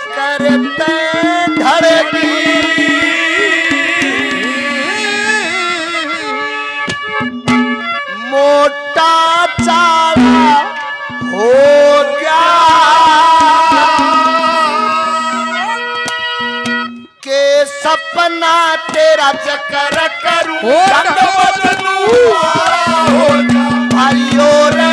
करते ढड़गी मोटा चाला हो गया के सपना तेरा चक्कर करूं भाइयों रे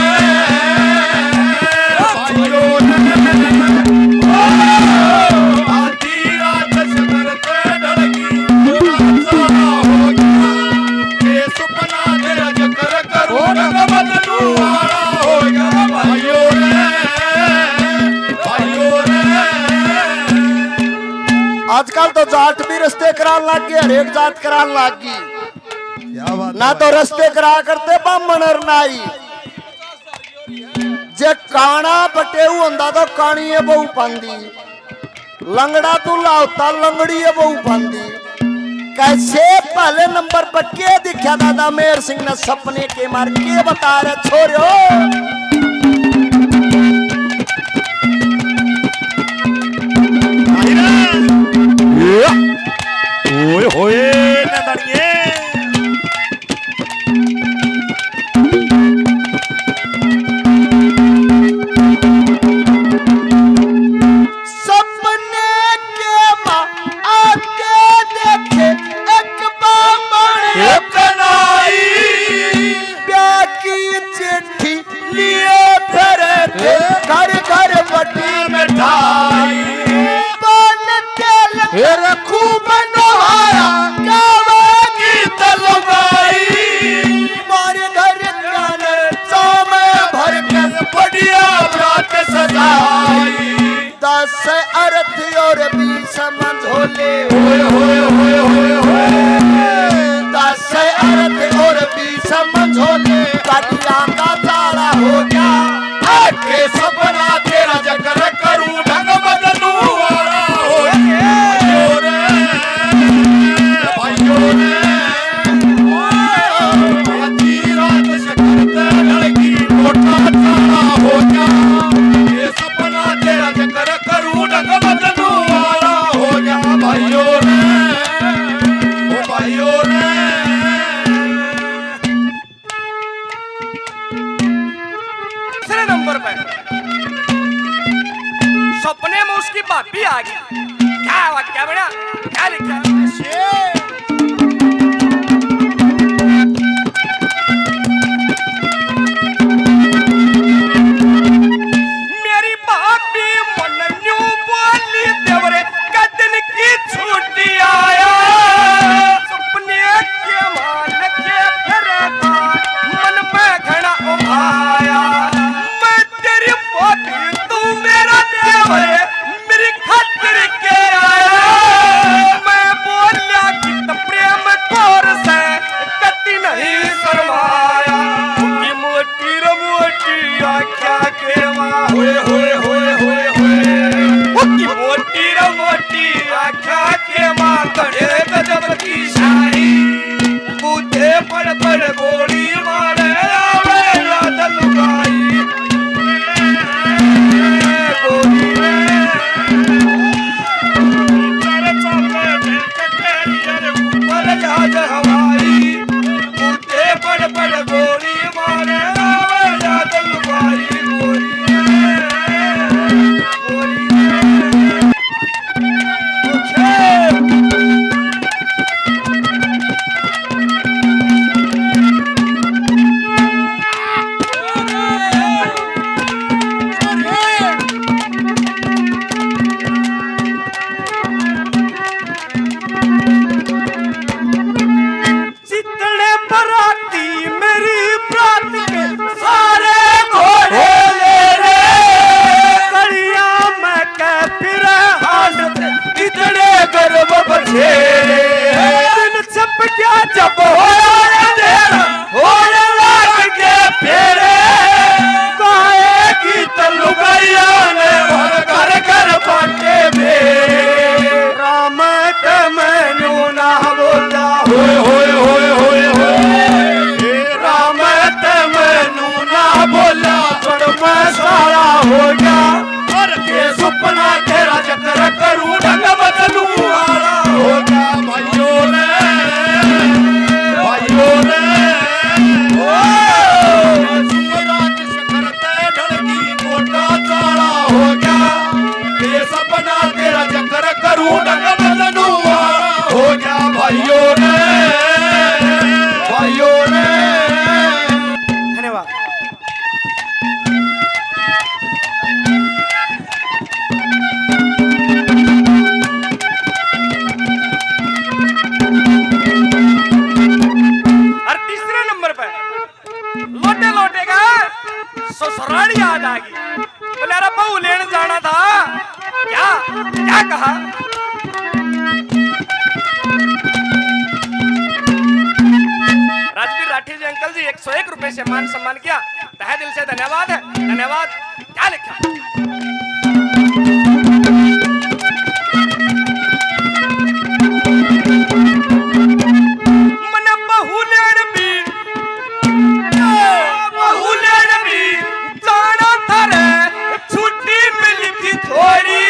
आजकल तो जाट भी रस्ते करान लग गए, हर एक जात करान लग गई ना तो रस्ते करा करते बामण और नाई जे काना बटेऊ होंदा तो कानी है बहु पांदी लंगड़ा तू लाउता लंगड़ी है बहु पांदी कैसे पहले नंबर पर के दिखा दादा मेर सिंह ने सपने के मार के बता रहे छोरियो ओए होए नदरिए सपने के मां आके देखे एक बामण एक नाई प्यार की चिट्ठी लिए फिरे थे घर घर बटी मिठाई बन तेल खूब नहाया गावा गीत लगाई मारे घर जाने सामे भर कर बढ़िया रात सजाई 10 अर्थ और 20 मंझोले होए होए होए होए होए 10 अर्थ और 20 मंझोले काटिया का ताला हो गया आके सपना तेरा जकर करूं ढंग बदलूं वाला हो सपने में उसकी भाभी आ गई क्या वाक्या बना क्या लिखा मेरी भाभी मन न्यू बोली देवरे कदन की छुट्टी आया सपने के मान के फिरे मन में घड़ा उभाया मैं तेरी भाभी तू मेरा देवरे मेरी खातिर के आया मैं बोलिया कि प्रेम कोर से कति नहीं शर्माया की मोटी रे मोटी आख्या के मां होए होए होए होए होए की मोटी रे मोटी आख्या के मां करे गजब की शाही बूढ़े पर गोली मारे आवे याद लुगाई गोली जहाज हवाई बूढ़े पर गोली मारे आवे याद लुगाई जितने बराती मेरी बरात के सारे घोड़े ले रे कड़िया में कह फिर हाथ इतने गर्व बछेरे दिन छप गया जब होया अंधेरा होने लग के फेरे कहेगी तलुगैया ने भर घर घर बांटे मेरे राम के मैनू ना बोला होए होए होए होए होए राम ते मैनू ना बोला पर मैं सारा हो गया और के सपना तेरा चक्कर लोटे लोटेगा ससुराली याद आ गई। बोले अरे बहू लेने जाना था। क्या क्या कहा? राजवीर राठी जी अंकल जी 101 रुपए से मान सम्मान किया, तहे दिल से धन्यवाद है, धन्यवाद। क्या लिखा? मन बहू लेने भी जाना था रे, छुट्टी मिली थी थोड़ी,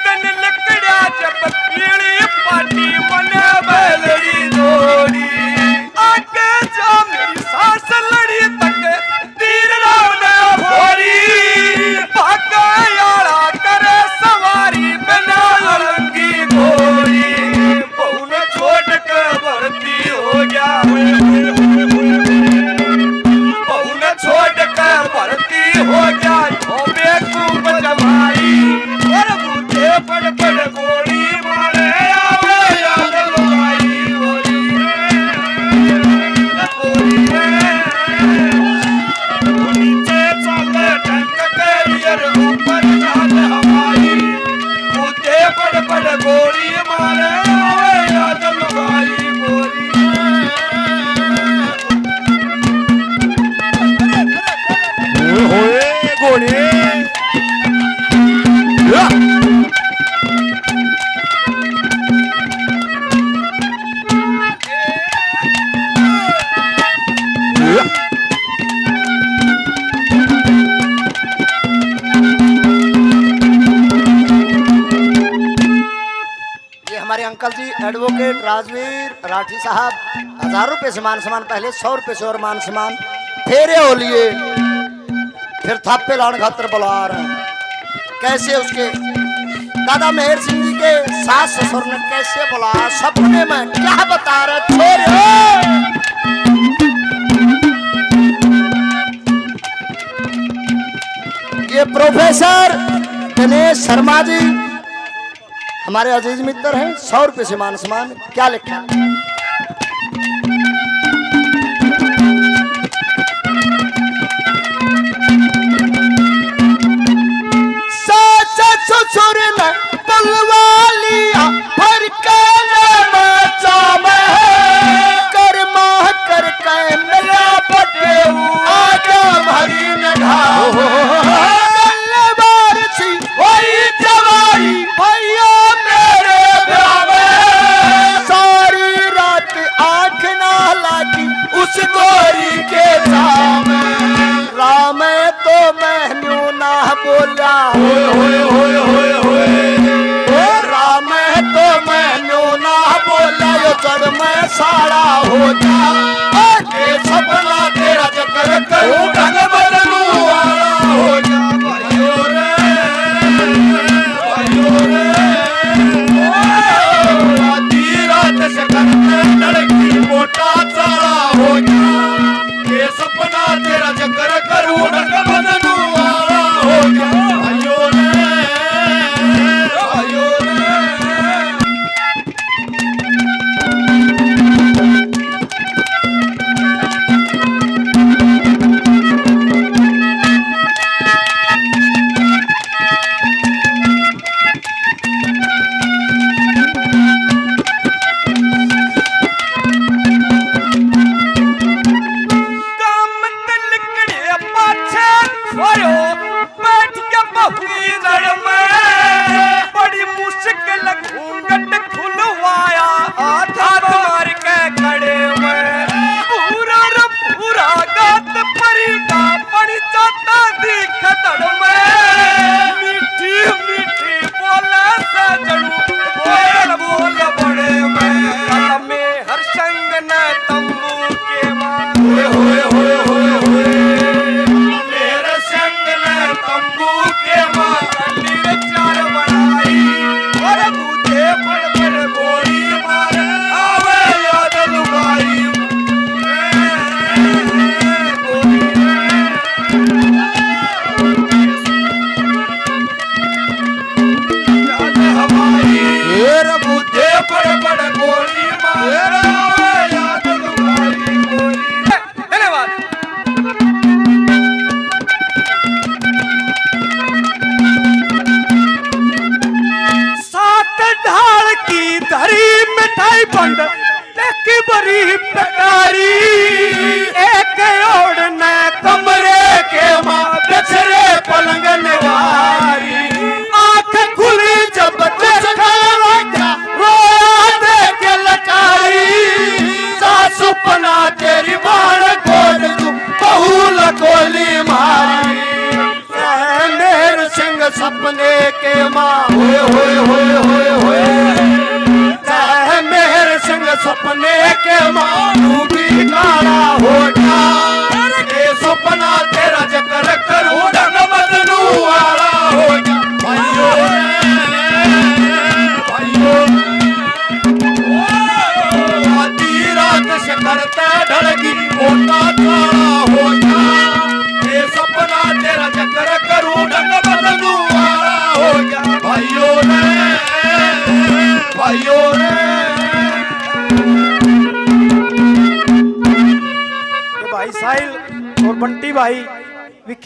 तन लकड़ा जब पीड़ी पाटी मन बैलड़ी दौड़ी, आगे जा मेरी सांस लड़ी तक तीर रावने भोरी, भागा यारा करे सवारी बिना रंगी घोड़ी, बहू ने छोड़ के भर्ती हो गया, बहू ने छोड़ के भर्ती हो गया, हो बेकूफ जमाई और मुझे बड़ बड़ गोली मारे आवे याद लगाई गोली नीचे चले ढंग के यार ऊपर जान हमारी, मुझे बड़ बड़ गोली मारे आवे याद लगाई गोली। ओए होए घोड़े ये हमारे अंकल जी एडवोकेट राजवीर राठी साहब 1000 रुपए से मान सम्मान, पहले 100 रुपए से और मान सम्मान, फेरे हो लिए, फिर थापे लाने खातर बुला रहे हैं। कैसे उसके दादा मेहर सिंह जी के सास ससुर ने कैसे बुलाया सपने में, क्या बता रहे छोरे। ये प्रोफेसर दिनेश शर्मा जी हमारे अजीज मित्र हैं, 100 रुपए से मान सम्मान। क्या लिखा? सास ससुर ने बुलवा लिया भर के मचा में, कर माह कर के मिला बटे आगे भरी न ढाओ, सी वही जवाई भैया मेरे ब्याह में, सारी रात आंख ना लागी उस गोरी के सामने, राम तो मैनू ना बोला, होए होए होए होए, राम तो मैनू ना बोला, यो चढ़ में साड़ा हो जा, आगे सपना तेरा चक्कर करूं ढंग बदलू वाला हो जा, भाइयों रे रात से करते लड़की मोटा चाला हो गया, ये सपना तेरा चक्कर करूं ढंग बदलू वाला हो गया, भाइयों रे भाइयों रे। माँ होए होए होए होए होए चाहे मेरे संग सपने के माँ तू भी काला हो जा ये सपना तेरा चक्कर करूं ढंग बदलू वाला हो जा भाइयों भाइयों आधी रात से करते ढलगी मोटा काला हो जा ये सपना तेरा चक्कर करूं ढंग बदलू वाला हो जा भाइयों रे भाइयों रे ये भाई साहिल और बंटी भाई विक्की